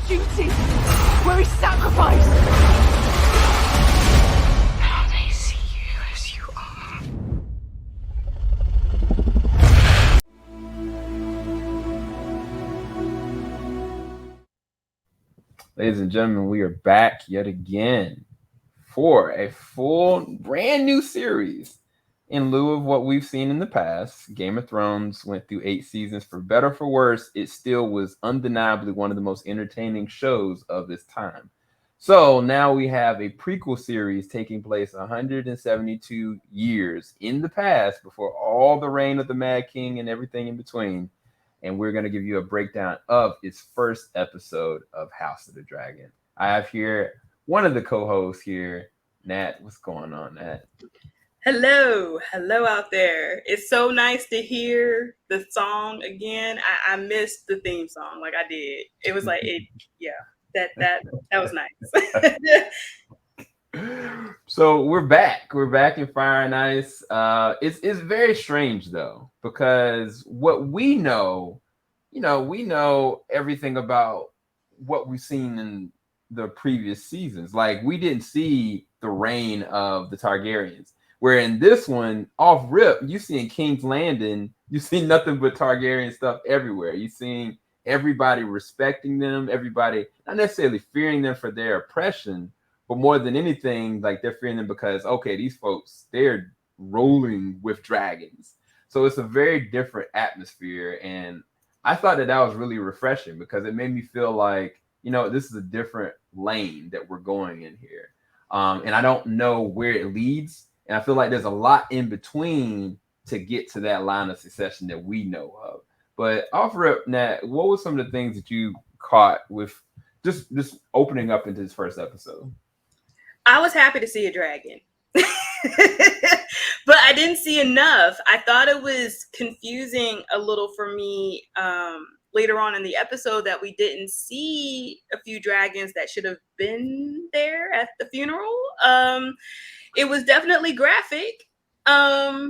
Duty, where is sacrifice? Now they see you as you are. Ladies and gentlemen, we are back yet again for a full brand new series. In lieu of what we've seen in the past, Game of Thrones went through 8 seasons. For better or for worse, it still was undeniably one of the most entertaining shows of its time. So now we have a prequel series taking place 172 years in the past before all the reign of the Mad King and everything in between. And we're going to give you a breakdown of its first episode of House of the Dragon. I have here one of the co-hosts here, Nat. What's going on, Nat? Hello out there. It's so nice to hear the song again. I missed the theme song, like I did. It was like that was nice. So we're back. We're back in Fire and Ice. It's very strange though, because what we know, we know everything about what we've seen in the previous seasons. Like we didn't see the reign of the Targaryens. Where in this one, off rip, you see in King's Landing, you see nothing but Targaryen stuff everywhere. You seeing everybody respecting them, everybody not necessarily fearing them for their oppression, but more than anything, like they're fearing them because, okay, these folks, they're rolling with dragons. So it's a very different atmosphere. And I thought that was really refreshing because it made me feel like, this is a different lane that we're going in here. And I don't know where it leads. And I feel like there's a lot in between to get to that line of succession that we know of. But offer up, Nat, what were some of the things that you caught with just opening up into this first episode? I was happy to see a dragon. But I didn't see enough. I thought it was confusing a little for me later on in the episode that we didn't see a few dragons that should have been there at the funeral. It was definitely graphic. I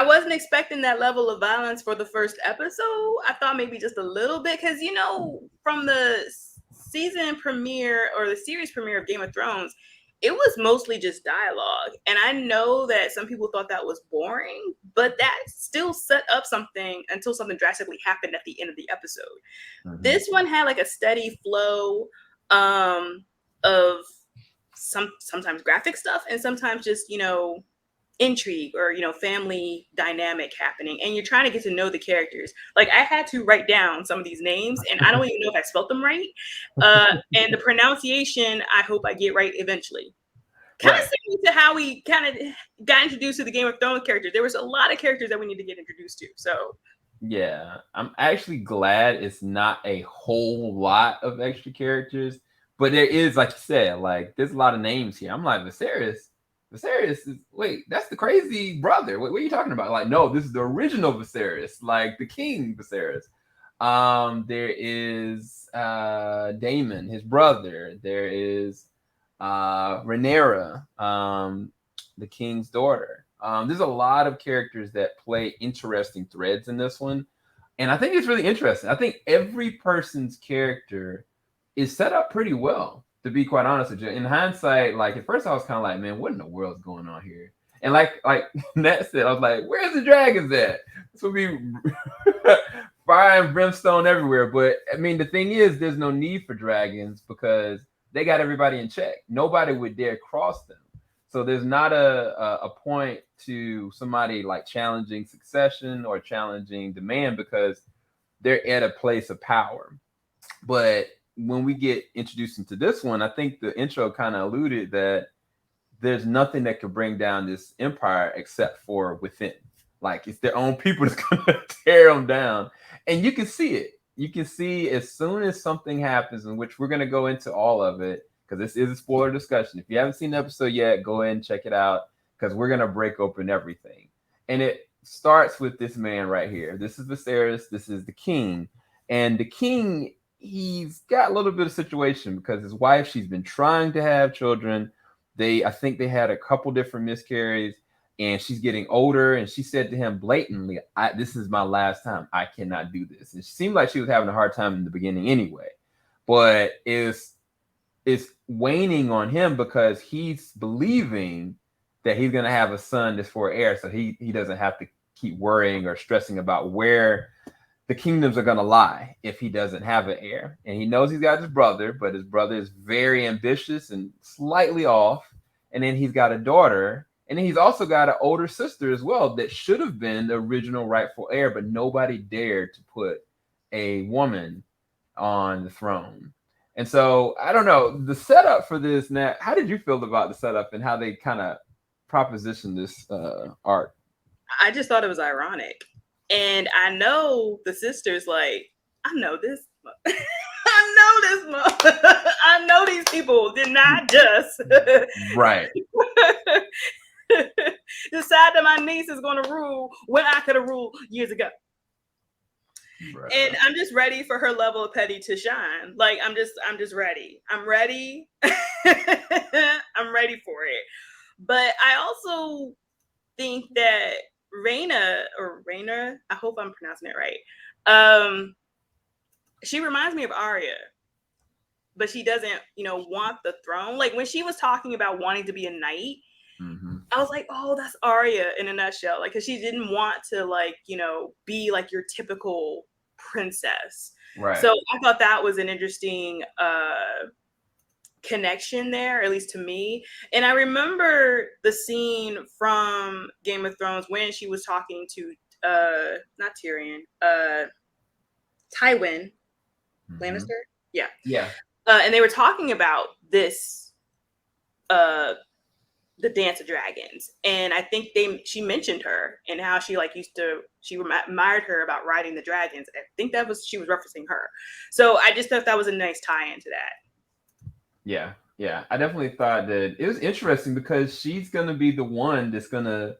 wasn't expecting that level of violence for the first episode. I thought maybe just a little bit because, from the season premiere or the series premiere of Game of Thrones, it was mostly just dialogue. And I know that some people thought that was boring, but that still set up something until something drastically happened at the end of the episode. Mm-hmm. This one had like a steady flow of sometimes graphic stuff and sometimes just, intrigue or, family dynamic happening. And you're trying to get to know the characters. Like I had to write down some of these names and I don't even know if I spelled them right. And the pronunciation, I hope I get right eventually. Kind of similar to how we kind of got introduced to the Game of Thrones characters. There was a lot of characters that we need to get introduced to. So yeah, I'm actually glad it's not a whole lot of extra characters. But there is, like you said, like there's a lot of names here. I'm like, Viserys is, wait, that's the crazy brother. What are you talking about? Like, no, this is the original Viserys, like the King Viserys. There is Daemon, his brother. There is Rhaenyra, the King's daughter. There's a lot of characters that play interesting threads in this one. And I think it's really interesting. I think every person's character is set up pretty well, to be quite honest with you. In hindsight, like at first I was kind of like, man, what in the world's going on here? And like Nat said, I was like, where's the dragons at? This will be fire and brimstone everywhere. But I mean, the thing is, there's no need for dragons because they got everybody in check. Nobody would dare cross them. So there's not a point to somebody like challenging succession or challenging demand because they're at a place of power. But when we get introduced into this one, I think the intro kind of alluded that there's nothing that could bring down this empire except for within. Like it's their own people that's going to tear them down. And you can see it. You can see as soon as something happens, in which we're going to go into all of it, because this is a spoiler discussion. If you haven't seen the episode yet, go ahead and check it out, because we're going to break open everything. And it starts with this man right here. This is Viserys. This is the king. And the king, he's got a little bit of situation because his wife, she's been trying to have children. I think they had a couple different miscarriages, and she's getting older. And she said to him blatantly, this is my last time. I cannot do this. And it seemed like she was having a hard time in the beginning anyway. but it's waning on him because he's believing that he's going to have a son that's for heir, so he doesn't have to keep worrying or stressing about where the kingdoms are going to lie if he doesn't have an heir. And he knows he's got his brother, but his brother is very ambitious and slightly off. And then he's got a daughter, and then he's also got an older sister as well that should have been the original rightful heir, but nobody dared to put a woman on the throne. And so I don't know the setup for this. Now, how did you feel about the setup and how they kind of propositioned this arc? I just thought it was ironic, and I know the sister's like, I know this. I know these people did not just right decide that my niece is going to rule when I could have ruled years ago. Bruh. And I'm just ready for her level of petty to shine. Like I'm just ready. I'm ready. I'm ready for it. But I also think that Raina, I hope I'm pronouncing it right. She reminds me of Arya, but she doesn't, want the throne. Like when she was talking about wanting to be a knight, I was like, oh, that's Arya in a nutshell. Like, cause she didn't want to be like your typical princess. Right. So I thought that was an interesting connection there, at least to me. And I remember the scene from Game of Thrones when she was talking to not Tyrion, Tywin Lannister. Yeah. And they were talking about this the Dance of Dragons, and I think she mentioned her and how she she admired her about riding the dragons. I think she was referencing her. So I just thought that was a nice tie-in to that. Yeah. I definitely thought that it was interesting because she's gonna be the one that's gonna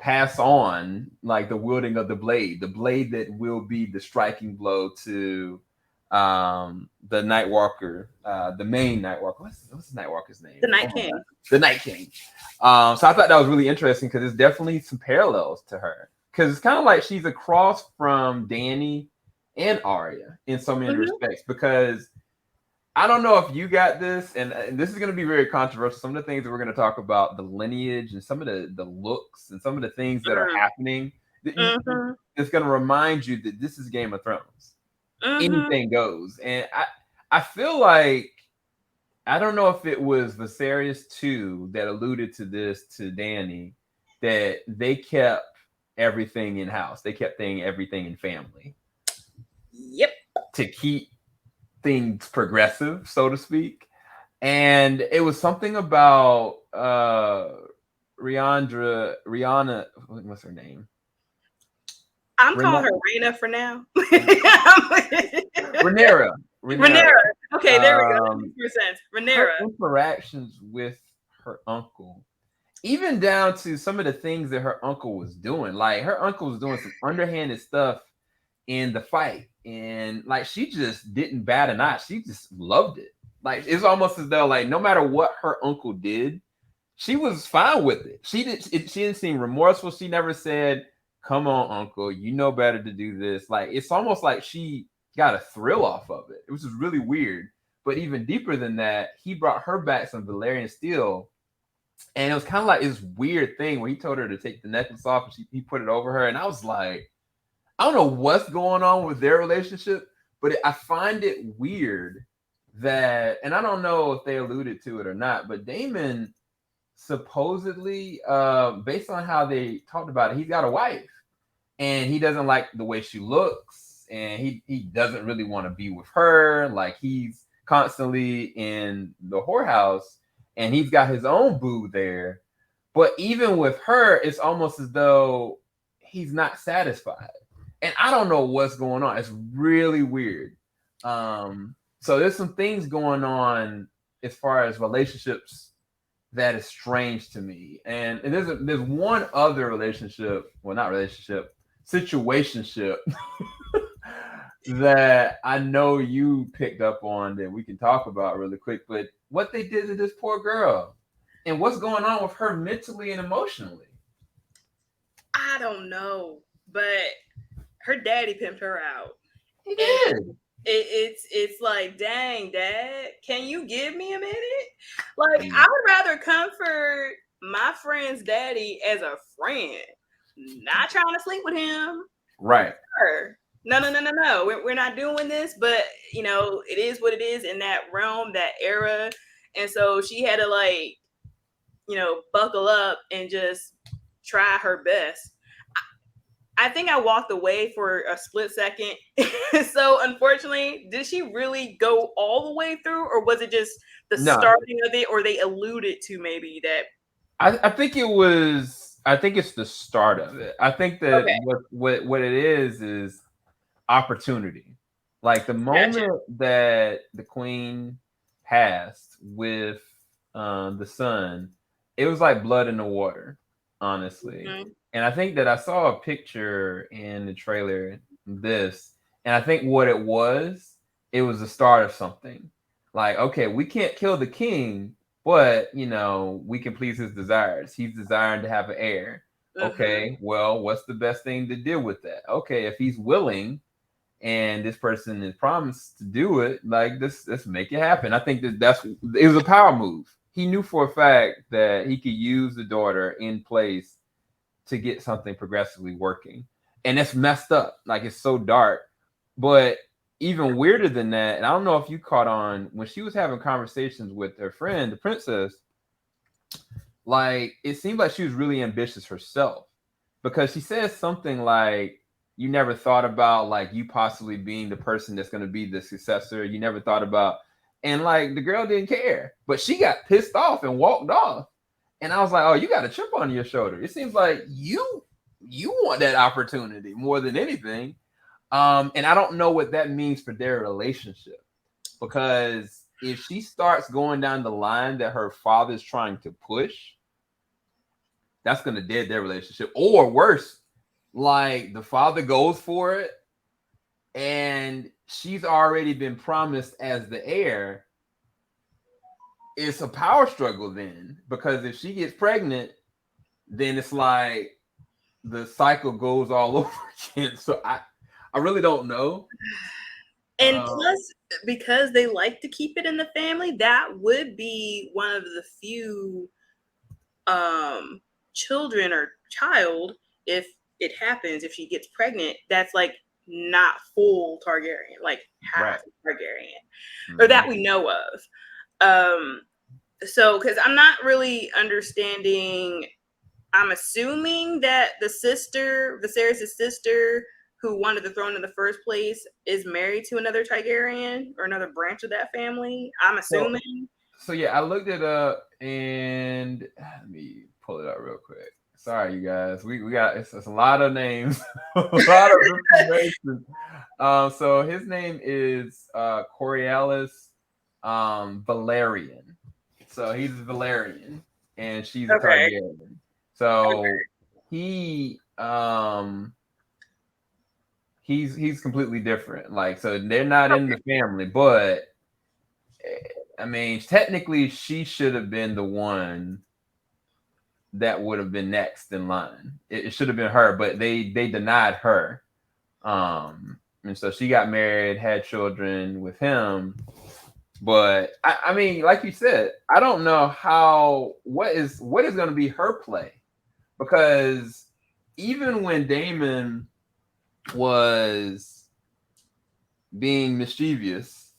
pass on like the wielding of the blade that will be the striking blow to the Nightwalker, the main Nightwalker. What's the Nightwalker's name? The Night King. The Night King. So I thought that was really interesting because there's definitely some parallels to her. Because it's kind of like she's across from Dany and Arya in so many respects. Because I don't know if you got this, and this is going to be very controversial. Some of the things that we're going to talk about, the lineage and some of the looks and some of the things that are happening, that it's going to remind you that this is Game of Thrones. Anything goes. And I feel like, I don't know if it was Viserys 2 that alluded to this to Dany, that they kept everything in house. They kept everything in family. Yep. To keep things progressive, so to speak. And it was something about Rihanna, what's her name? I'm calling her Raina for now. Rhaenyra. Okay, there we go. That makes more sense. Rhaenyra. Her interactions with her uncle, even down to some of the things that her uncle was doing. Like her uncle was doing some underhanded stuff in the fight, and like she just didn't bat an eye. She just loved it. Like it's almost as though like no matter what her uncle did, she was fine with it. She didn't seem remorseful. She never said, "Come on, uncle, you know better to do this." Like it's almost like she got a thrill off of it. It was just really weird. But even deeper than that, he brought her back some Valyrian steel, and it was kind of like this weird thing where he told her to take the necklace off, and he put it over her, and I was like, I don't know what's going on with their relationship, but I find it weird that, and I don't know if they alluded to it or not, but Daemon supposedly, based on how they talked about it, he's got a wife, and he doesn't like the way she looks, and he doesn't really want to be with her. Like he's constantly in the whorehouse, and he's got his own boo there. But even with her, it's almost as though he's not satisfied. And I don't know what's going on. It's really weird. So there's some things going on as far as relationships that is strange to me. And there's one other relationship, well, not relationship, situationship that I know you picked up on that we can talk about really quick. But what they did to this poor girl and what's going on with her mentally and emotionally. I don't know, but her daddy pimped her out. He did. It's like, dang, Dad, can you give me a minute? Like, I would rather comfort my friend's daddy as a friend, not trying to sleep with him. Right. Sure. No. We're not doing this, but you know, it is what it is in that realm, that era. And so she had to like, you know, buckle up and just try her best. I think I walked away for a split second. So unfortunately, did she really go all the way through, or was it just the No. starting of it, or they alluded to maybe that? I think it was. I think it's the start of it. I think that Okay. what it is opportunity. Like the moment Gotcha. that the queen passed with the son, it was like blood in the water, honestly. Mhm. And I think that I saw a picture in the trailer, this, and I think what it was the start of something. Like, okay, we can't kill the king, but you know, we can please his desires. He's desiring to have an heir. Mhm. Okay, well, what's the best thing to deal with that? Okay, if he's willing and this person is promised to do it, like let's make it happen. I think that's it was a power move. He knew for a fact that he could use the daughter in place to get something progressively working. And it's messed up. Like it's so dark. But even weirder than that, and I don't know if you caught on when she was having conversations with her friend, the princess, like it seemed like she was really ambitious herself because she says something like, you never thought about like you possibly being the person that's going to be the successor. You never thought about, and like the girl didn't care, but she got pissed off and walked off. And I was like, oh, you got a chip on your shoulder. It seems like you want that opportunity more than anything. And I don't know what that means for their relationship, because if she starts going down the line that her father's trying to push, that's gonna dead their relationship. Or worse, like the father goes for it and she's already been promised as the heir. It's a power struggle then, because if she gets pregnant, then it's like the cycle goes all over again. So I really don't know. And plus, because they like to keep it in the family, that would be one of the few children or child, if it happens, if she gets pregnant, that's like not full Targaryen, like half Right. Targaryen, or that we know of. So because I'm not really understanding, I'm assuming that the sister, Viserys' sister, who wanted the throne in the first place, is married to another Targaryen or another branch of that family. I'm assuming. So yeah, I looked it up and let me pull it up real quick. Sorry, you guys. We got it's a lot of names, a lot of information. So his name is Coriolis Valerian. So he's a Valerian and she's a Okay. Targaryen. So he he's completely different. Like, so they're not in the family, but I mean, technically, she should have been the one that would have been next in line. It should have been her, but they denied her. And so she got married, had children with him. But I mean, like you said, I don't know what is going to be her play, because even when Damon was being mischievous,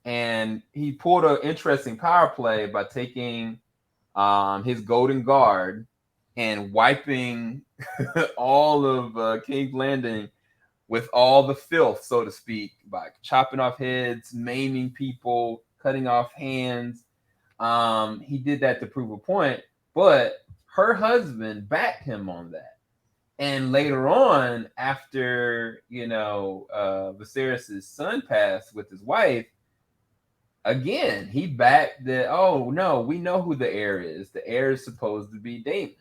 and he pulled an interesting power play by taking his golden guard and wiping all of King's Landing with all the filth, so to speak, by chopping off heads, maiming people, cutting off hands. He did that to prove a point, but her husband backed him on that. And later on, after Viserys' son passed with his wife, again, he backed that. Oh no, we know who the heir is. The heir is supposed to be Damon.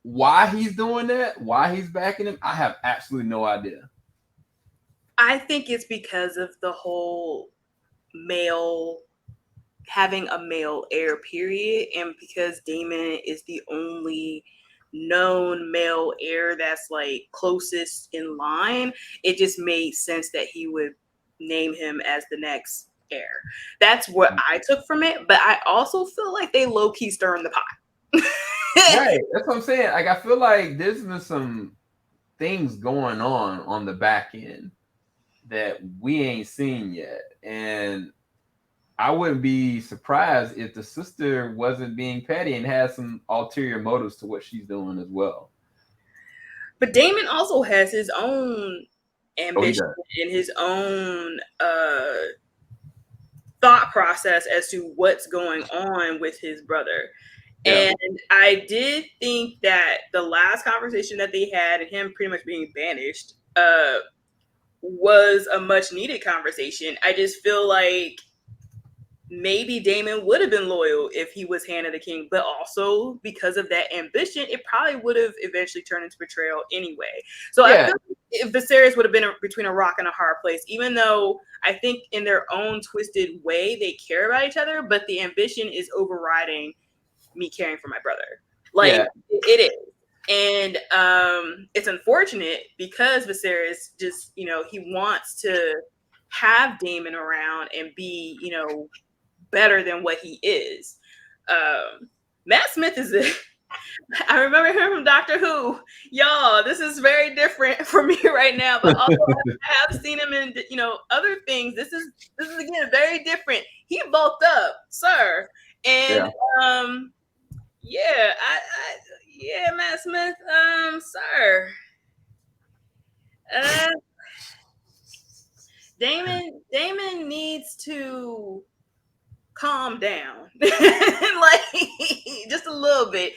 Why he's doing that? Why he's backing him? I have absolutely no idea. I think it's because of the whole male having a male heir period, and because Damon is the only known male heir that's like closest in line, it just made sense that he would name him as the next heir. That's what I took from it. But I also feel like they low-key stirring the pot. Right. That's what I'm saying. Like, I feel like there's been some things going on the back end that we ain't seen yet. And I wouldn't be surprised if the sister wasn't being petty and had some ulterior motives to what she's doing as well. But Damon also has his own ambition and his own thought process as to what's going on with his brother. Yeah. And I did think that the last conversation that they had and him pretty much being banished was a much needed conversation. I just feel like maybe Damon would have been loyal if he was Hand of the King, but also because of that ambition, it probably would have eventually turned into betrayal anyway. So I feel like if Viserys would have been between a rock and a hard place, even though I think in their own twisted way they care about each other, but the ambition is overriding me caring for my brother. Like it is. And it's unfortunate because Viserys just, you know, he wants to have Damon around and be, you know, better than what he is. Matt Smith is I remember him from Doctor Who. Y'all, this is very different for me right now, but also I have seen him in, you know, other things. This is again very different. He bulked up, sir. And Matt Smith, sir. Damon needs to calm down, like just a little bit.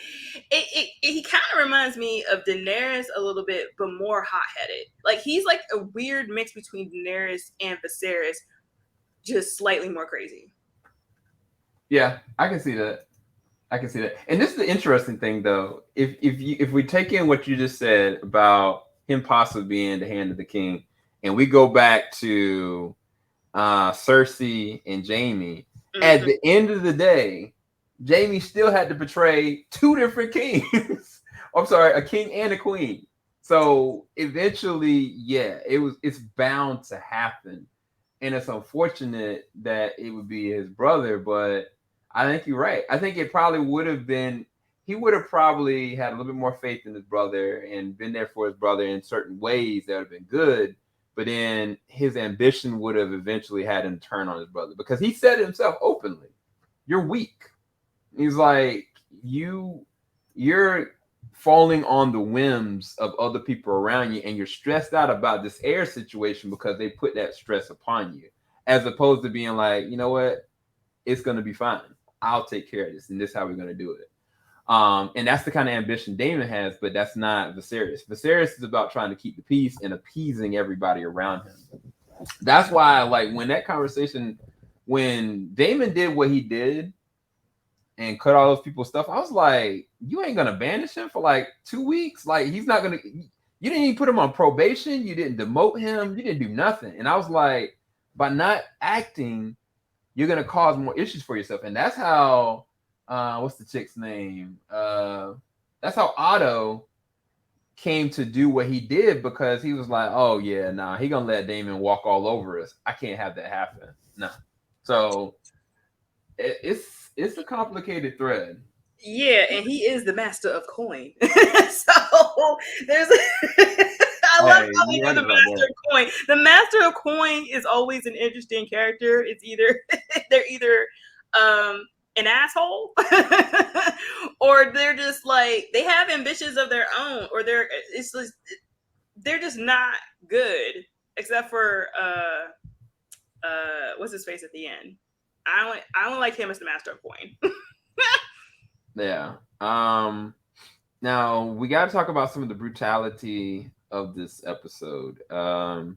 He kind of reminds me of Daenerys a little bit, but more hot-headed. Like he's like a weird mix between Daenerys and Viserys, just slightly more crazy. Yeah, I can see that. And this is the interesting thing, though. If we take in what you just said about him possibly being the Hand of the King, and we go back to Cersei and Jaime, at the end of the day, Jaime still had to betray two different kings. I'm sorry, a king and a queen. So eventually, it's bound to happen, and it's unfortunate that it would be his brother, but I think you're right. I think it probably would have been, he would have probably had a little bit more faith in his brother and been there for his brother in certain ways that would have been good. But then his ambition would have eventually had him turn on his brother, because he said it himself openly, "You're weak." He's like, you're falling on the whims of other people around you, and you're stressed out about this heir situation because they put that stress upon you, as opposed to being like, you know what, it's going to be fine. I'll take care of this, and this is how we're going to do it. And that's the kind of ambition Damon has, but that's not Viserys. Viserys is about trying to keep the peace and appeasing everybody around him. That's why, like, when that conversation, when Damon did what he did and cut all those people's stuff, I was like, you ain't going to banish him for like 2 weeks? Like, he's not going to, you didn't even put him on probation. You didn't demote him. You didn't do nothing. And I was like, by not acting, you're going to cause more issues for yourself. And that's how, what's the chick's name? That's how Otto came to do what he did, because he was like, oh yeah, nah, he going to let Damon walk all over us. I can't have that happen. No. So it's a complicated thread. Yeah, and he is the master of coin. So there's I love how he is the master of coin. The master of coin is always an interesting character. It's either they're either an asshole or they're just like, they have ambitions of their own, or they're just not good, except for what's his face at the end. I only like him as the master of coin. Yeah. Now we got to talk about some of the brutality of this episode. I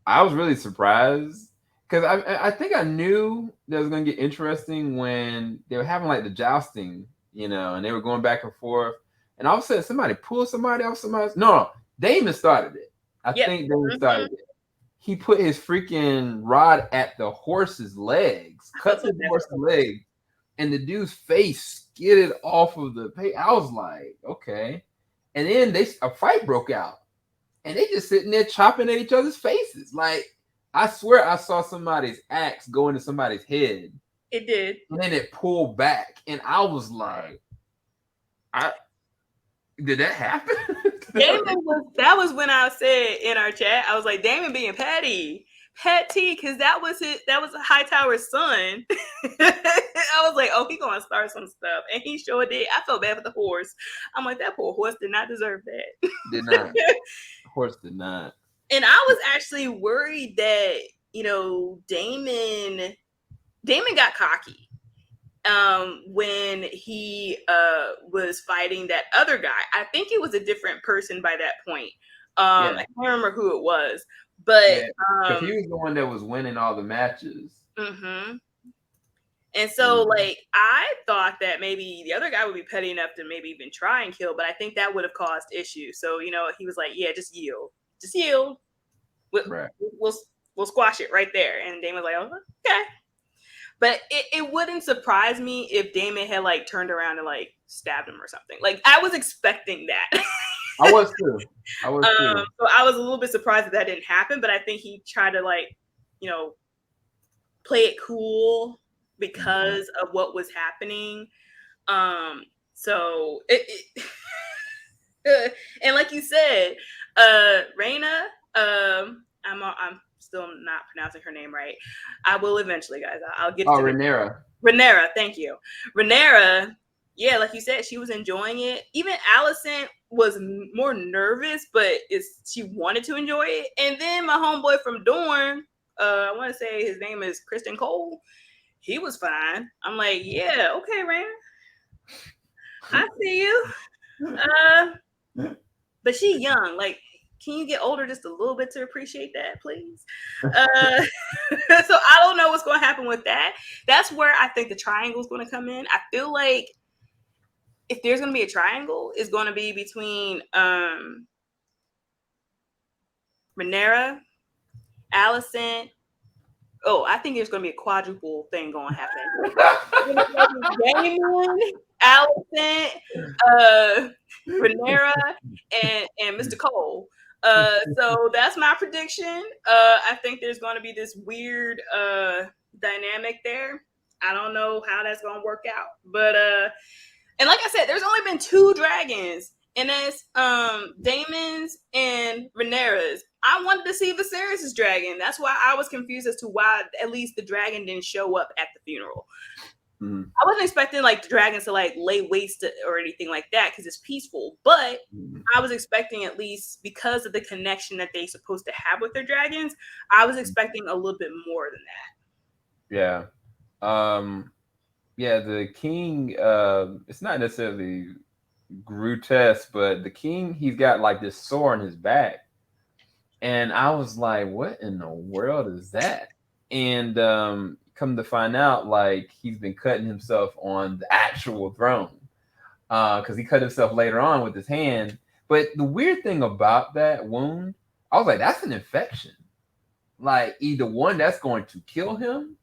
was really surprised, because I think I knew that was going to get interesting when they were having like the jousting, you know, and they were going back and forth, and all of a sudden somebody pulled somebody off somebody's. No, Damon started it. I think Damon started it. He put his freaking rod at the horse's legs, cut the horse's legs, and the dude's face skidded off of the pay. I was like, okay. And then a fight broke out, and they just sitting there chopping at each other's faces. Like, I swear I saw somebody's axe go into somebody's head. It did. And then it pulled back. And I was like, did that happen? That was when I said in our chat, I was like, Damon being petty, because that was Hightower's son. I was like, oh, he gonna start some stuff, and he sure did. I felt bad for the horse. I'm like, that poor horse did not deserve that. Did not. Horse did not. And I was actually worried that Damon got cocky when he was fighting that other guy. I think it was a different person by that point. I can't remember who it was, but because he was the one that was winning all the matches. Mm-hmm. And so, like, I thought that maybe the other guy would be petty enough to maybe even try and kill, but I think that would have caused issues. So, he was like, "Yeah, just yield, We'll squash it right there." And Damon was like, "Oh, okay." But it wouldn't surprise me if Damon had like turned around and like stabbed him or something. Like, I was expecting that. I was too. So I was a little bit surprised that didn't happen, but I think he tried to like, play it cool because of what was happening. So it and like you said, Raina, I'm still not pronouncing her name right. I will eventually, guys. I'll get to Rhaenyra. Thank you. Rhaenyra, yeah, like you said, she was enjoying it. Even Allison was more nervous, but she wanted to enjoy it. And then my homeboy from Dorne, I want to say his name is Kristen Cole. He was fine. I'm like, yeah, okay, Raina. I see you. But she young. Like, can you get older just a little bit to appreciate that, please? So I don't know what's going to happen with that. That's where I think the triangle is going to come in. I feel like if there's going to be a triangle, it's going to be between Rhaenyra, Allison. Oh, I think there's going to be a quadruple thing going to happen. Damon, Allison, Rhaenyra, and Mr. Cole. So that's my prediction. I think there's going to be this weird dynamic there. I don't know how that's going to work out, but and like I said, there's only been 2 dragons, and that's Damon's and Rhaenyra's. I wanted to see Viserys' dragon. That's why I was confused as to why at least the dragon didn't show up at the funeral. I wasn't expecting like the dragons to like lay waste or anything like that because it's peaceful, but I was expecting, at least because of the connection that they're supposed to have with their dragons, I was expecting a little bit more than that. Yeah. The king, it's not necessarily grotesque, but the king, he's got like this sore on his back. And I was like, what in the world is that? And come to find out, like, he's been cutting himself on the actual throne because he cut himself later on with his hand. But the weird thing about that wound, I was like, that's an infection. Like, either one, that's going to kill him,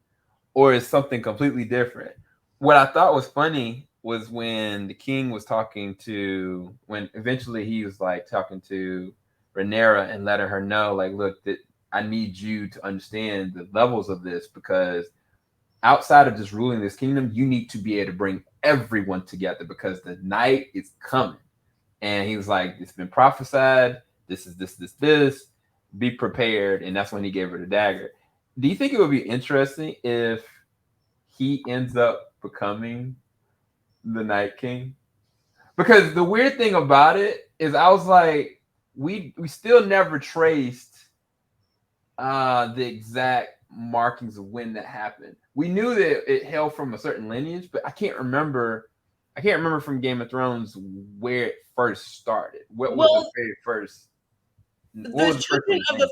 or it's something completely different. What I thought was funny was when the king was when eventually he was like talking to Rhaenyra and letting her know, like, look, that I need you to understand the levels of this, because outside of just ruling this kingdom, you need to be able to bring everyone together because the night is coming. And he was like, it's been prophesied. This is this. Be prepared. And that's when he gave her the dagger. Do you think it would be interesting if he ends up becoming the Night King? Because the weird thing about it is I was like, we still never traced the exact markings of when that happened. We knew that it hailed from a certain lineage, but I can't remember from Game of Thrones where it first started. What was the very first? The children of the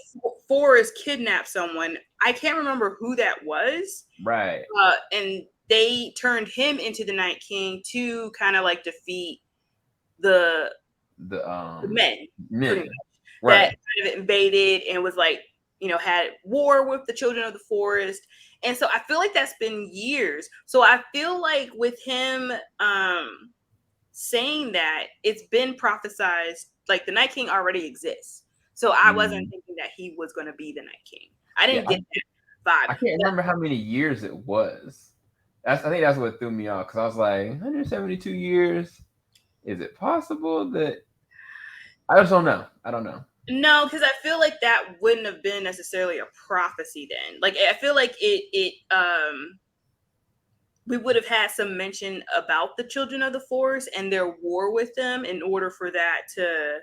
forest kidnapped someone. I can't remember who that was. Right. And they turned him into the Night King to kind of like defeat the men. Right. That kind of invaded and was like, had war with the children of the forest. And so I feel like that's been years. So I feel like with him saying that, it's been prophesized, like the Night King already exists. So I wasn't thinking that he was going to be the Night King. I didn't get that vibe. I can't remember how many years it was. I think that's what threw me off because I was like, 172 years. Is it possible that? I just don't know. I don't know. No, because I feel like that wouldn't have been necessarily a prophecy then. Like I feel like we would have had some mention about the children of the forest and their war with them in order for that to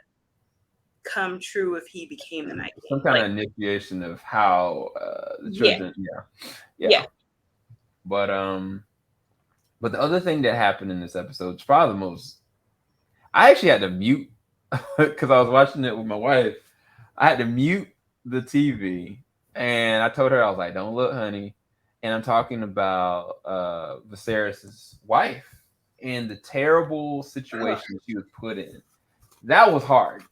come true if he became the Night King. Some kind of initiation of how the children. Yeah. But the other thing that happened in this episode is probably the most. I actually had to mute because I was watching it with my wife. I had to mute the TV, and I told her, I was like, "Don't look, honey." And I'm talking about Viserys's wife and the terrible situation she was put in. That was hard.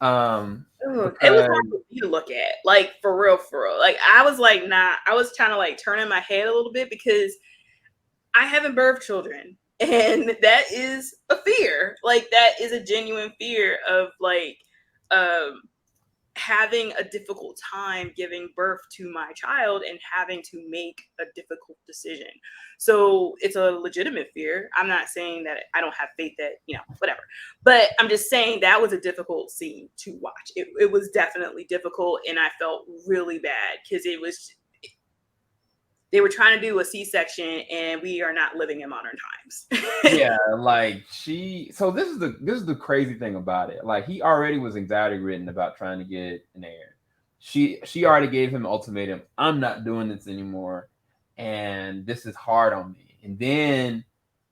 It was hard for me to look at, like for real. Like I was like, nah. I was kind of like turning my head a little bit because I haven't birthed children, and that is a fear. Like that is a genuine fear of like having a difficult time giving birth to my child and having to make a difficult decision. So it's a legitimate fear. I'm not saying that I don't have faith that, whatever, but I'm just saying that was a difficult scene to watch. It was definitely difficult, and I felt really bad because they were trying to do a C-section, and we are not living in modern times. Yeah, like so this is the crazy thing about it. Like he already was anxiety ridden about trying to get an heir. She already gave him an ultimatum. I'm not doing this anymore, and this is hard on me. And then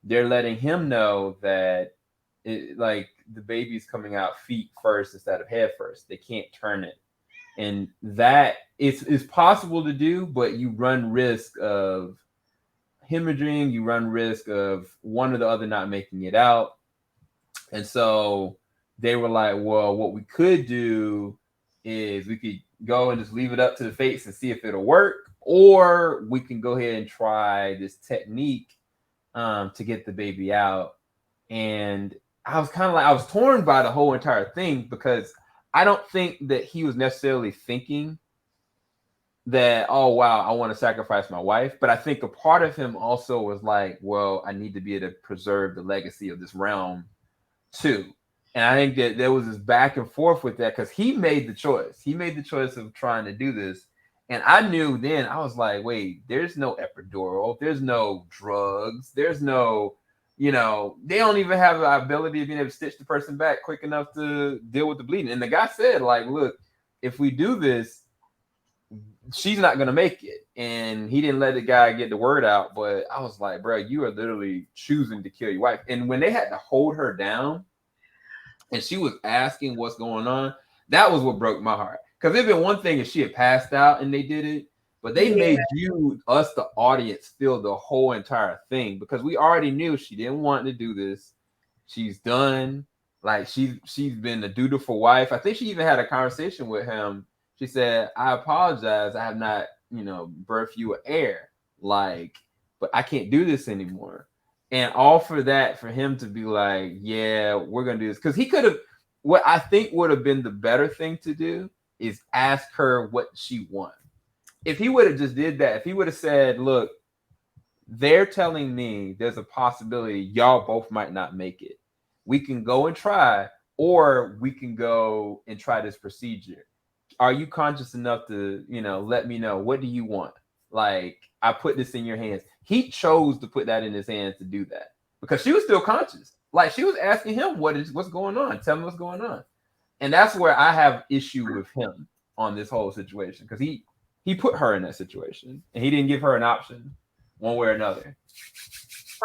they're letting him know that like the baby's coming out feet first instead of head first. They can't turn it. And that it's possible to do, but you run risk of hemorrhaging, you run risk of one or the other not making it out. And so they were like, well, what we could do is we could go and just leave it up to the fates and see if it'll work, or we can go ahead and try this technique to get the baby out. And I was torn by the whole entire thing because I don't think that he was necessarily thinking that, oh, wow, I want to sacrifice my wife. But I think a part of him also was like, well, I need to be able to preserve the legacy of this realm too. And I think that there was this back and forth with that because he made the choice. He made the choice of trying to do this. And I knew then, I was like, wait, there's no epidural. There's no drugs. There's no, they don't even have the ability of being able to stitch the person back quick enough to deal with the bleeding. And the guy said, like, look, if we do this, she's not going to make it. And he didn't let the guy get the word out. But I was like, bro, you are literally choosing to kill your wife. And when they had to hold her down and she was asking what's going on, that was what broke my heart. Because it'd been one thing if she had passed out and they did it, but they made us, the audience, feel the whole entire thing because we already knew she didn't want to do this. She's done. Like she's been a dutiful wife. I think she even had a conversation with him. She said, I apologize. I have not, birthed you an heir. Like, but I can't do this anymore. And all for that, for him to be like, yeah, we're going to do this. Because he could have, what I think would have been the better thing to do is ask her what she wants. If he would have just did that, if he would have said, look, they're telling me there's a possibility y'all both might not make it. We can go and try, or we can go and try this procedure. Are you conscious enough to, let me know, what do you want? Like, I put this in your hands. He chose to put that in his hands to do that because she was still conscious. Like, she was asking him what's going on. Tell me what's going on. And that's where I have issue with him on this whole situation because he put her in that situation and he didn't give her an option one way or another.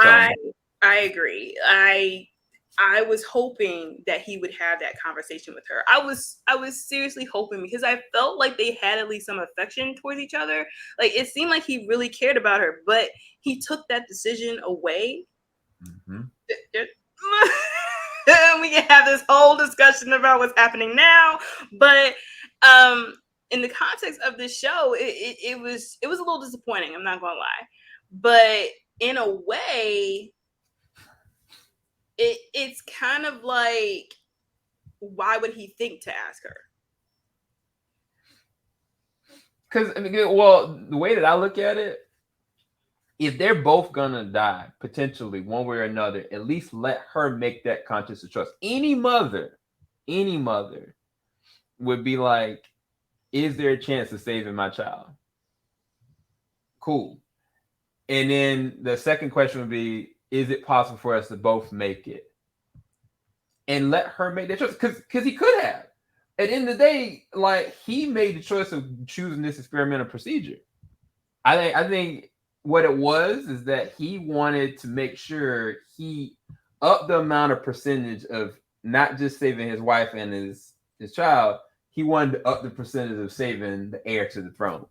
So. I agree. I was hoping that he would have that conversation with her. I was seriously hoping because I felt like they had at least some affection towards each other. Like it seemed like he really cared about her, but he took that decision away. Mm-hmm. We can have this whole discussion about what's happening now, but in the context of this show, it was a little disappointing. I'm not gonna lie, but in a way, it's kind of like, why would he think to ask her? because I mean, well, the way that I look at it, if they're both gonna die potentially one way or another, at least let her make that conscious choice. Any mother would be like, is there a chance of saving my child? Cool. And then the second question would be, is it possible for us to both make it? And let her make that choice. Because he could have. At the end of the day, like, he made the choice of choosing this experimental procedure. I think what it was is that he wanted to make sure he upped the amount of percentage of not just saving his wife and his child. He wanted to up the percentage of saving the heir to the throne.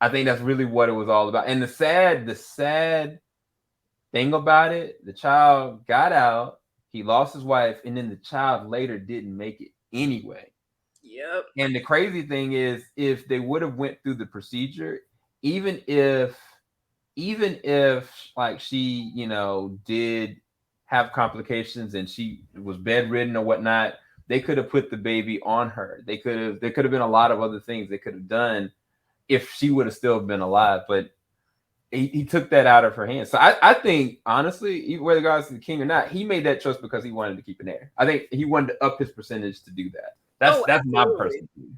I think that's really what it was all about. And the sad thing about it, the child got out, he lost his wife, and then the child later didn't make it anyway. Yep. And the crazy thing is, if they would have went through the procedure, even if like she, did have complications and she was bedridden or whatnot, they could have put the baby on her. There could have been a lot of other things they could have done if she would have still been alive, but he took that out of her hands. So I think, honestly, whether God's the king or not, he made that choice because he wanted to keep an heir. I think he wanted to up his percentage to do that. That's my personal view.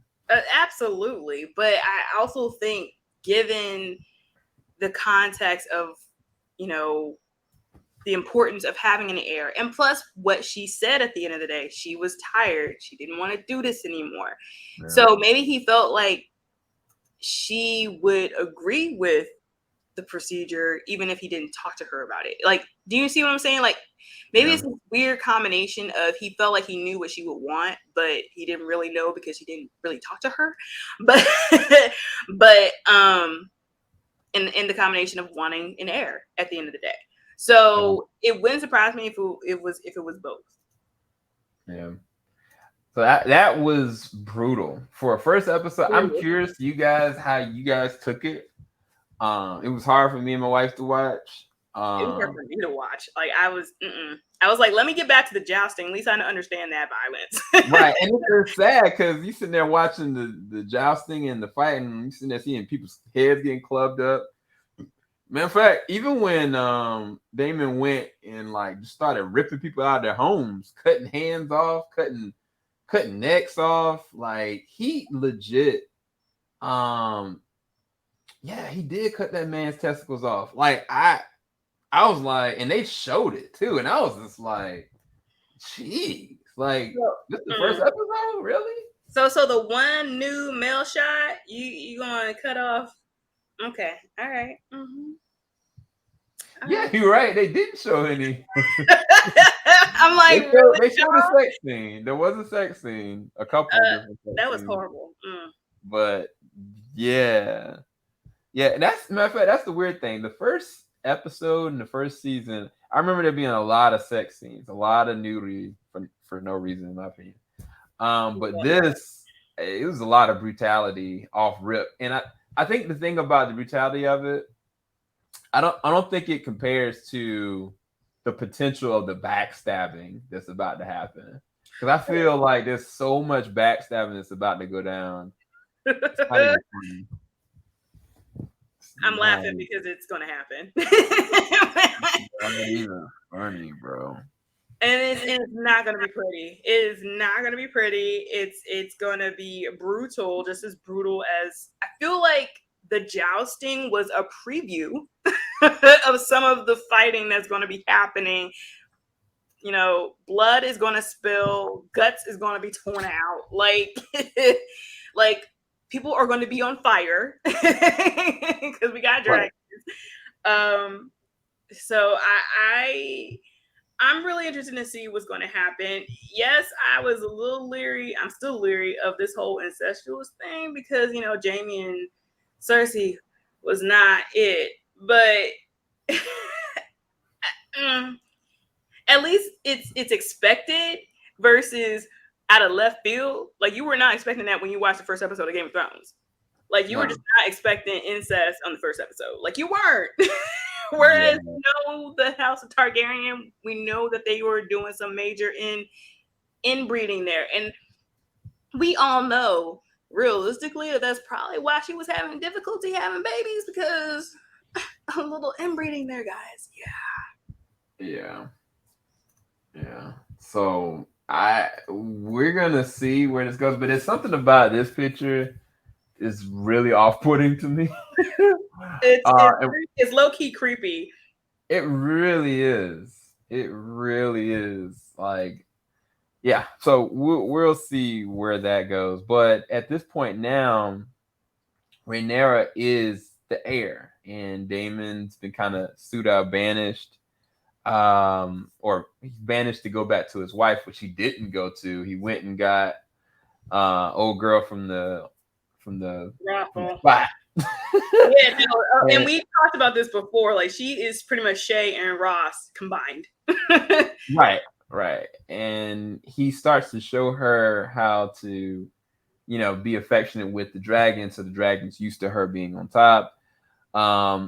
Absolutely. But I also think, given the context of, the importance of having an heir, and plus what she said at the end of the day, she was tired. She didn't want to do this anymore. Yeah. So maybe he felt like she would agree with the procedure, even if he didn't talk to her about it. Like, do you see what I'm saying? Like, maybe it's a weird combination of he felt like he knew what she would want, but he didn't really know because he didn't really talk to her. But in the combination of wanting an heir at the end of the day. So it wouldn't surprise me if it was both. Yeah. So that was brutal for a first episode. I'm curious, you guys, how you guys took it. It was hard for me and my wife to watch. It was hard for me to watch. Like, I was like, let me get back to the jousting. At least I understand that violence. Right, and it's sad because you sitting there watching the jousting and the fighting, and you sitting there seeing people's heads getting clubbed up. Matter of fact, even when Damon went and like just started ripping people out of their homes, cutting hands off, cutting necks off, like, he legit, he did cut that man's testicles off. Like, I was like, and they showed it too, and I was just like, geez, like, this is the first episode, really? So the one new male shot you gonna cut off? Okay, all right. Mm-hmm. Yeah, you're right. They didn't show any. I'm like, they showed a sex scene. There was a sex scene, a couple of different sex that was scenes. horrible. But yeah. That's, matter of fact, that's the weird thing. The first episode in the first season, I remember there being a lot of sex scenes, a lot of nudity for no reason, in my opinion. But this, it was a lot of brutality off rip, and I think the thing about the brutality of it, I don't think it compares to the potential of the backstabbing that's about to happen. Because I feel like there's so much backstabbing that's about to go down. I'm laughing because it's going to happen. Not even funny, bro. And it's not going to be pretty. It is not going to be pretty. It's going to be brutal, just as brutal as, I feel like the jousting was a preview of some of the fighting that's going to be happening. Blood is going to spill, guts is going to be torn out. Like people are going to be on fire because we got dragons. So I'm really interested to see what's going to happen. Yes, I was a little leery. I'm still leery of this whole incestuous thing because, Jaime and Cersei was not it. But at least it's expected versus out of left field. Like, you were not expecting that when you watched the first episode of Game of Thrones. Like, you were just not expecting incest on the first episode. Like, you weren't. Whereas, the House of Targaryen, we know that they were doing some major inbreeding there. And we all know realistically, that's probably why she was having difficulty having babies, because a little inbreeding there, guys. Yeah. So we're gonna see where this goes, but there's something about this picture is really off-putting to me. It's low key creepy. It really is. It really is. Like, yeah. So we'll see where that goes. But at this point now, Rhaenyra is the heir, and Daemon's been kind of pseudo banished, or he's banished to go back to his wife, which he didn't go to. He went and got old girl from the spot. Yeah, no, and we talked about this before. Like, she is pretty much Shay and Ross combined. Right. And he starts to show her how to, be affectionate with the dragon, so the dragon's used to her being on top,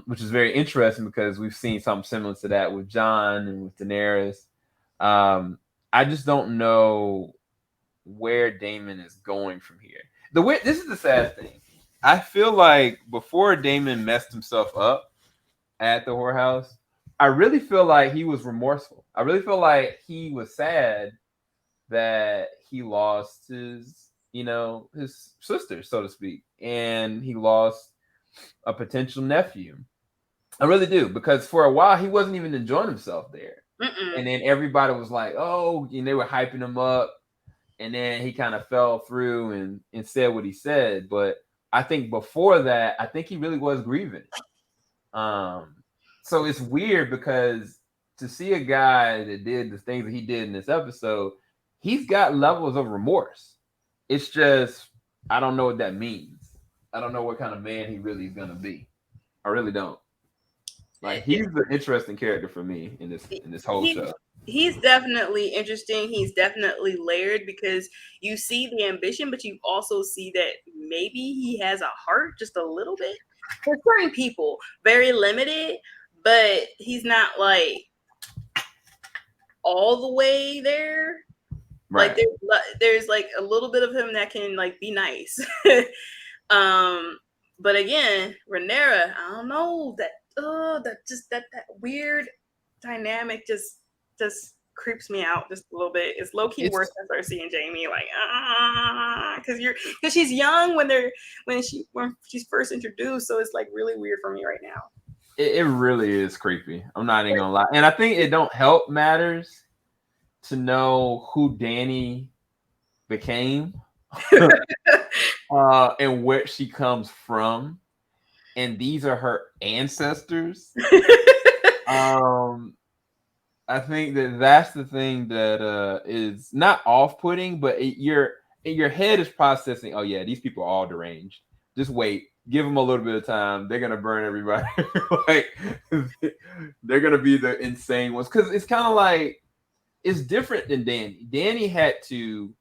which is very interesting because we've seen something similar to that with Jon and with Daenerys. I just don't know where Daemon is going from here. This is the sad thing. I feel like before Daemon messed himself up at the whorehouse, I really feel like he was remorseful. I really feel like he was sad that he lost his sister, so to speak, and he lost a potential nephew. I really do, because for a while he wasn't even enjoying himself there. And then everybody was like, oh, and they were hyping him up, and then he kind of fell through and said what he said. But I think before that, I think he really was grieving. So it's weird because to see a guy that did the things that he did in this episode, he's got levels of remorse. It's just, I don't know what that means. I don't know what kind of man he really is going to be. I really don't. Like, he's an interesting character for me in this whole show. He's definitely interesting. He's definitely layered, because you see the ambition, but you also see that maybe he has a heart just a little bit. For certain people, very limited, but he's not like all the way there. Right. Like there's like a little bit of him that can like be nice. But again, Rhaenyra, I don't know, that weird dynamic just creeps me out just a little bit. It's low key worse than Cersei and Jaime, like because she's young when she's first introduced, so it's like really weird for me right now. It really is creepy. I'm not even gonna lie, and I think it don't help matters to know who Dany became and where she comes from, and these are her ancestors. I think that's the thing that is not off-putting, but your head is processing. Oh yeah, these people are all deranged. Just wait, give them a little bit of time. They're gonna burn everybody. Like, they're gonna be the insane ones, because it's kind of like, it's different than Dany. Dany had to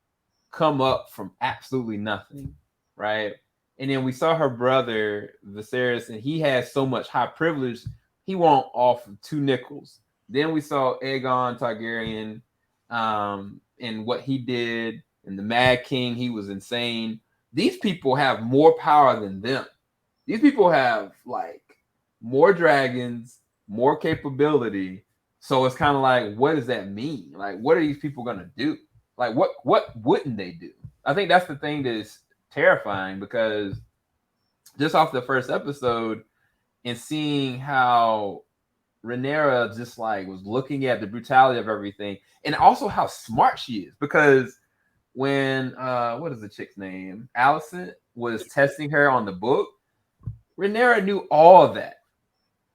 come up from absolutely nothing, right? And then we saw her brother Viserys, and he had so much high privilege, he won't offer 2 nickels. Then we saw Aegon Targaryen, and what he did, and the Mad King, he was insane. These people have more power than them. These people have like more dragons, more capability. So it's kind of like, what does that mean? Like, what are these people gonna do? Like, what wouldn't they do? I think that's the thing that is terrifying, because just off the first episode and seeing how Rhaenyra just like was looking at the brutality of everything, and also how smart she is, because when what is the chick's name? Alicent was testing her on the book, Rhaenyra knew all of that.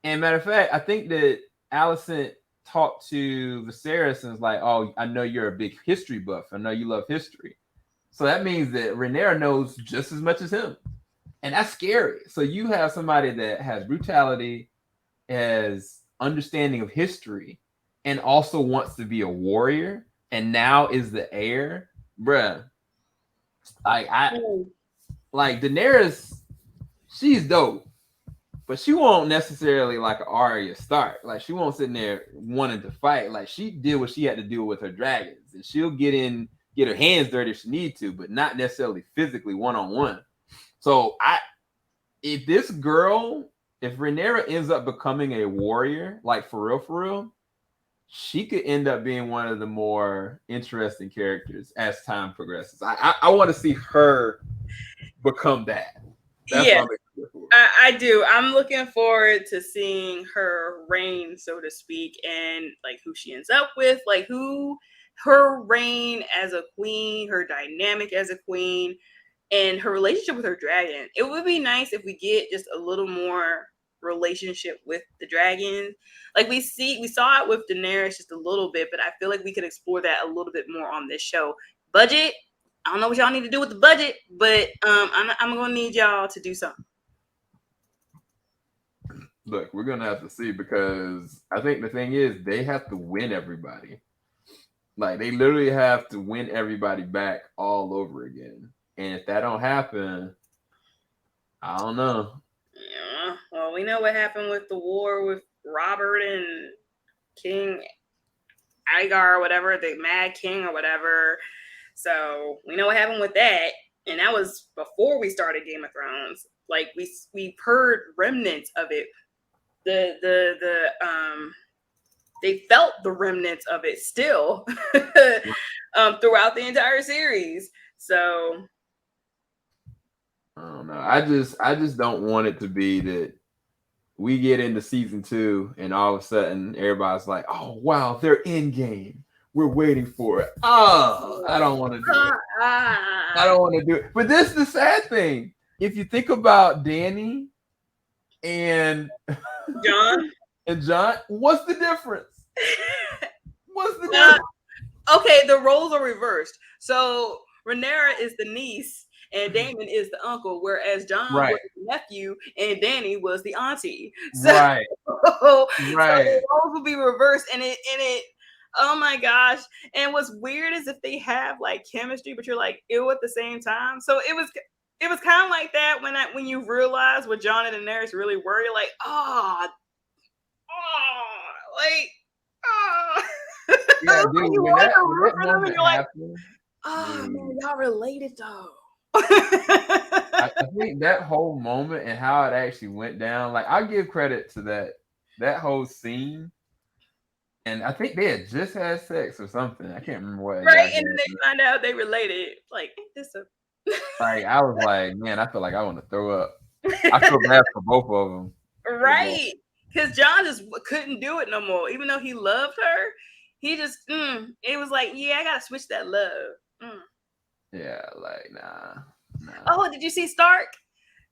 And matter of fact, I think that Alicent talked to Viserys and was like, oh, I know you're a big history buff. I know you love history. So that means that Rhaenyra knows just as much as him. And that's scary. So you have somebody that has brutality, has understanding of history, and also wants to be a warrior, and now is the heir. Bruh. Like Daenerys, she's dope. But she won't necessarily like an Arya Stark. Like, she won't sit there wanting to fight. Like, she did what she had to do with her dragons, and she'll get in get her hands dirty if she need to, but not necessarily physically one-on-one. So if Rhaenyra ends up becoming a warrior, like for real, she could end up being one of the more interesting characters as time progresses. I want to see her become that. That's what I'm excited for. I do. I'm looking forward to seeing her reign, so to speak, and like who she ends up with, like who her reign as a queen, her dynamic as a queen, and her relationship with her dragon. It would be nice if we get just a little more relationship with the dragon. Like we saw it with Daenerys just a little bit, but I feel like we could explore that a little bit more on this show. Budget, I don't know what y'all need to do with the budget, but I'm gonna need y'all to do something. Look, we're gonna have to see, because I think the thing is they have to win everybody. Like they literally have to win everybody back all over again. And if that don't happen, I don't know. Yeah, well, we know what happened with the war with Robert and King Aegar or whatever, the Mad King or whatever. So we know what happened with that, and that was before we started Game of Thrones. Like we heard remnants of it. They felt the remnants of it still throughout the entire series. So I don't know. I just don't want it to be that we get into season 2 and all of a sudden everybody's like, "Oh wow, they're in game. We're waiting for it." Oh, I don't want to do it. I don't want to do it. But this is the sad thing. If you think about Dany and John, what's the difference? What's the difference? Okay, the roles are reversed. So Rhaenyra is the niece and Daemon is the uncle, whereas John was the nephew and Dany was the auntie. So, so the roles will be reversed, and it. Oh my gosh! And what's weird is if they have like chemistry, but you're like ew at the same time. So it was kind of like that when you realize what Jon and Daenerys really were. You're like, yeah, dude, you're like, dude, man, y'all related though. I think that whole moment and how it actually went down, like I give credit to that whole scene. And I think they had just had sex or something. I can't remember what. Right, and then they find out they related. Like, ain't this a like I was like, man, I feel like I want to throw up. I feel bad for both of them. Right, because Jon just couldn't do it no more. Even though he loved her, he just it was like, yeah, I gotta switch that love. Yeah, like nah. Oh, did you see Stark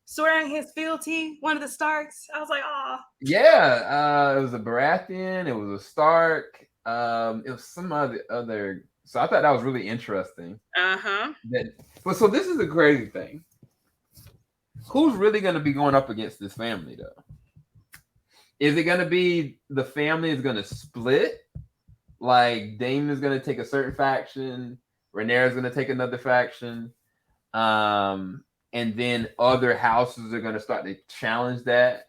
swearing his fealty? One of the Starks. I was like, oh. Yeah, it was a Baratheon. It was a Stark. It was some other. So I thought that was really interesting. But so this is the crazy thing. Who's really going to be going up against this family, though? Is it going to be the family is going to split? Like Daemon is going to take a certain faction, Rhaenyra is going to take another faction, and then other houses are going to start to challenge that.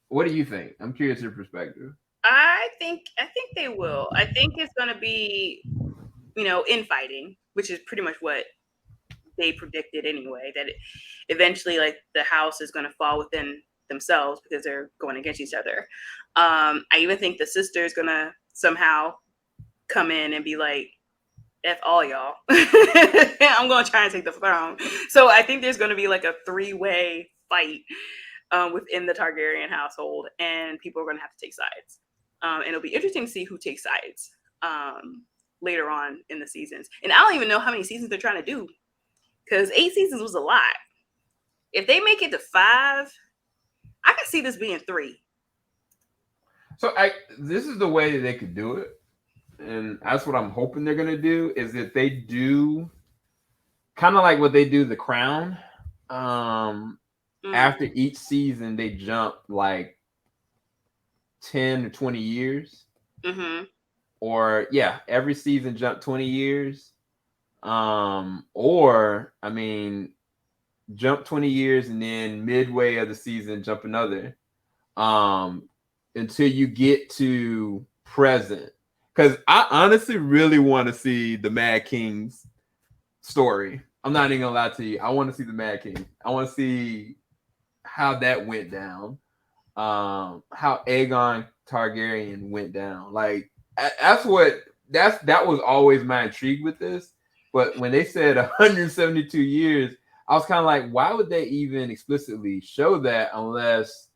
What do you think? I'm curious your perspective. I think they will. I think it's going to be, infighting, which is pretty much what they predicted anyway. That eventually, like the house is going to fall within themselves because they're going against each other. I even think the sister is going to somehow come in and be like, F all y'all. I'm going to try and take the throne. So I think there's going to be like a 3-way fight within the Targaryen household, and people are going to have to take sides. And it'll be interesting to see who takes sides later on in the seasons. And I don't even know how many seasons they're trying to do, because 8 seasons was a lot. If they make it to 5, I can see this being 3. So this is the way that they could do it. And that's what I'm hoping they're going to do, is that they do kind of like what they do The Crown. After each season, they jump like 10 or 20 years. Or, every season jump 20 years. Or, I mean, jump 20 years and then midway of the season, jump another. Until you get to present. Because I honestly really want to see the Mad Kings story. I'm not even gonna lie to you. I want to see the Mad King. I want to see how that went down. How Aegon Targaryen went down. Like that's that was always my intrigue with this. But when they said 172 years, I was kind of like, why would they even explicitly show that unless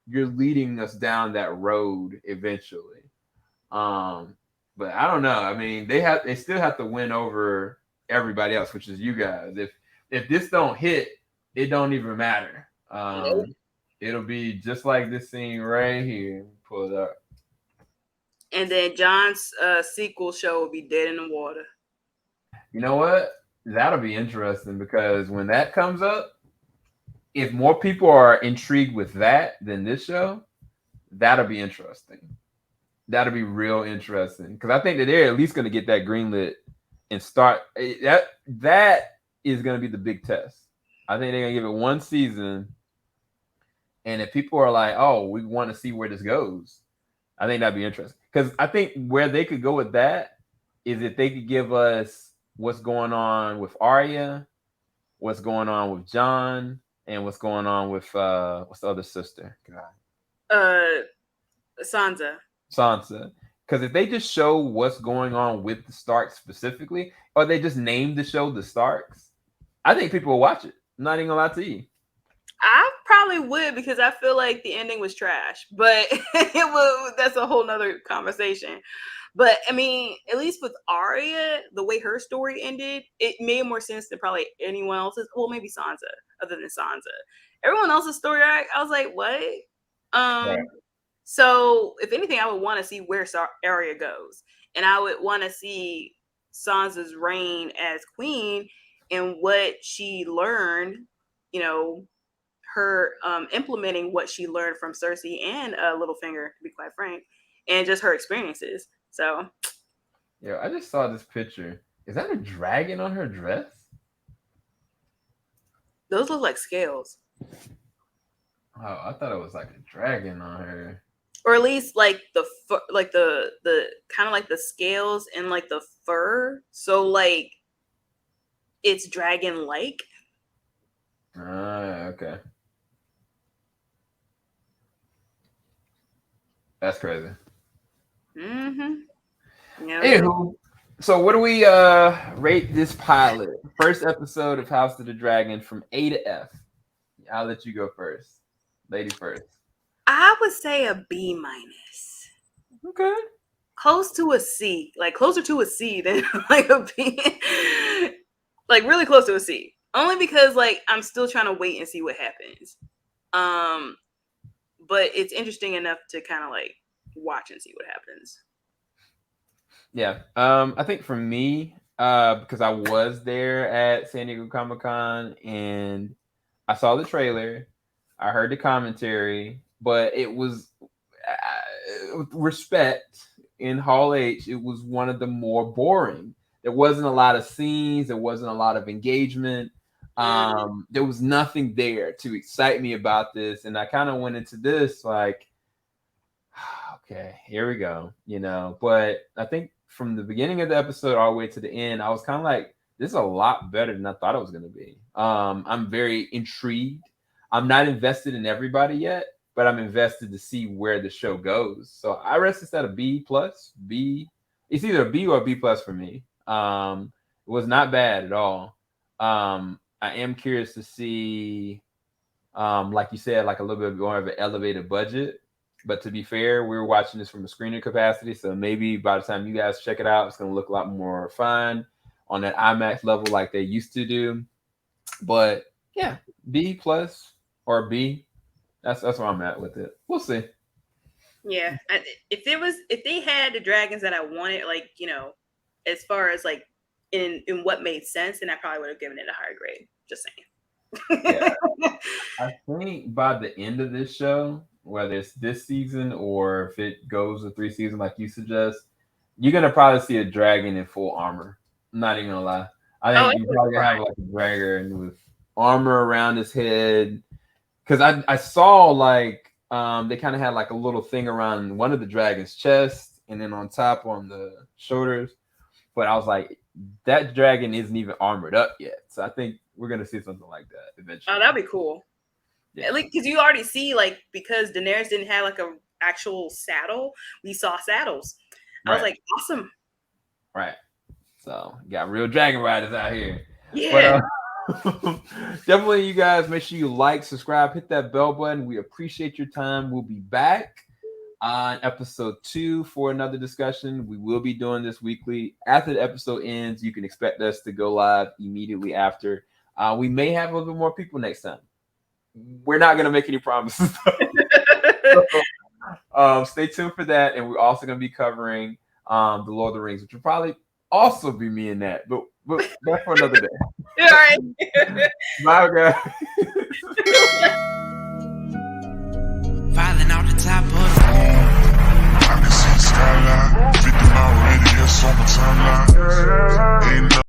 you're leading us down that road eventually? But I don't know. I mean, they still have to win over everybody else, which is you guys. If this don't hit, it don't even matter. Nope. It'll be just like this scene right here. Pull it up. And then John's sequel show will be Dead in the Water. You know what? That'll be interesting because when that comes up, if more people are intrigued with that than this show, that'll be interesting. That'll be real interesting because I think that they're at least going to get that greenlit and start. That is going to be the big test. I think they're going to give it one season, and if people are like, "Oh, we want to see where this goes," I think that'd be interesting because I think where they could go with that is if they could give us what's going on with Arya, what's going on with Jon, and what's going on with what's the other sister? God. Sansa. Because if they just show what's going on with the Starks specifically, or they just name the show the Starks, I think people will watch it. I'm not even gonna lie to you. I probably would because I feel like the ending was trash, but that's a whole nother conversation. But I mean, at least with Arya, the way her story ended, it made more sense than probably anyone else's. Well, maybe Sansa, other than Sansa. Everyone else's story, I was like, what? Right. So if anything, I would want to see where Arya goes, and I would want to see Sansa's reign as queen and what she learned. You know, her implementing what she learned from Cersei and Littlefinger, to be quite frank, and just her experiences. So, yeah, I just saw this picture. Is that a dragon on her dress? those look like scales, Oh, I thought it was like a dragon on her. or at least like the kind of like the scales and like the fur. So like it's dragon like. Okay. That's crazy. Yeah. Anywho, so what do we rate this pilot? First episode of House of the Dragon from A to F. I'll let you go first. Lady first. I would say a B minus. Okay. Close to a C. Like closer to a C than like a B. Like really close to a C. Only because like I'm still trying to wait and see what happens. But it's interesting enough to kind of like watch and see what happens. Yeah. I think for me, because I was there at San Diego Comic-Con and I saw the trailer, I heard the commentary, but it was with respect in Hall H, it was one of the more boring. There wasn't a lot of scenes, there wasn't a lot of engagement. There was nothing there to excite me about this, and I kind of went into this like, okay, here we go, you know. But I think from the beginning of the episode all the way to the end, I was kind of like, this is a lot better than I thought it was going to be. I'm very intrigued. I'm not invested in everybody yet, but I'm invested to see where the show goes. So I rest this at a B plus. B. It's either a B or a B plus for me. It was not bad at all. I am curious to see, like you said, like a little bit more of an elevated budget. But to be fair, we were watching this from a screener capacity, so maybe by the time you guys check it out, it's going to look a lot more fun on that IMAX level like they used to do. But yeah, B plus or B. That's where I'm at with it. We'll see. Yeah, if they had the dragons that I wanted, like you know, as far as like in what made sense, then I probably would have given it a higher grade. Just saying. Yeah. I think by the end of this show, whether it's this season or if it goes to 3 seasons like you suggest, you're gonna probably see a dragon in full armor. I'm not even gonna lie. I think you're probably gonna have like a dragon with armor around his head. Because I saw like they kind of had like a little thing around one of the dragon's chest and then on top on the shoulders. But I was like, that dragon isn't even armored up yet. So I think we're gonna see something like that eventually. Oh, that'd be cool. Yeah. At least because you already see, like, because Daenerys didn't have like a actual saddle, we saw saddles. I was like, awesome. Right. So you got real dragon riders out here. Yeah. But, definitely, you guys make sure you like, subscribe, hit that bell button. We appreciate your time. We'll be back on episode 2 for another discussion. We will be doing this weekly. After the episode ends, you can expect us to go live immediately after. We may have a little bit more people next time. We're not going to make any promises. So, stay tuned for that. And we're also going to be covering The Lord of the Rings, which will probably also be me in that. But that's for another day. All right. Bye, guys. Falling out the top of the I can see the skyline, 50 mile radius on my timeline. Ain't no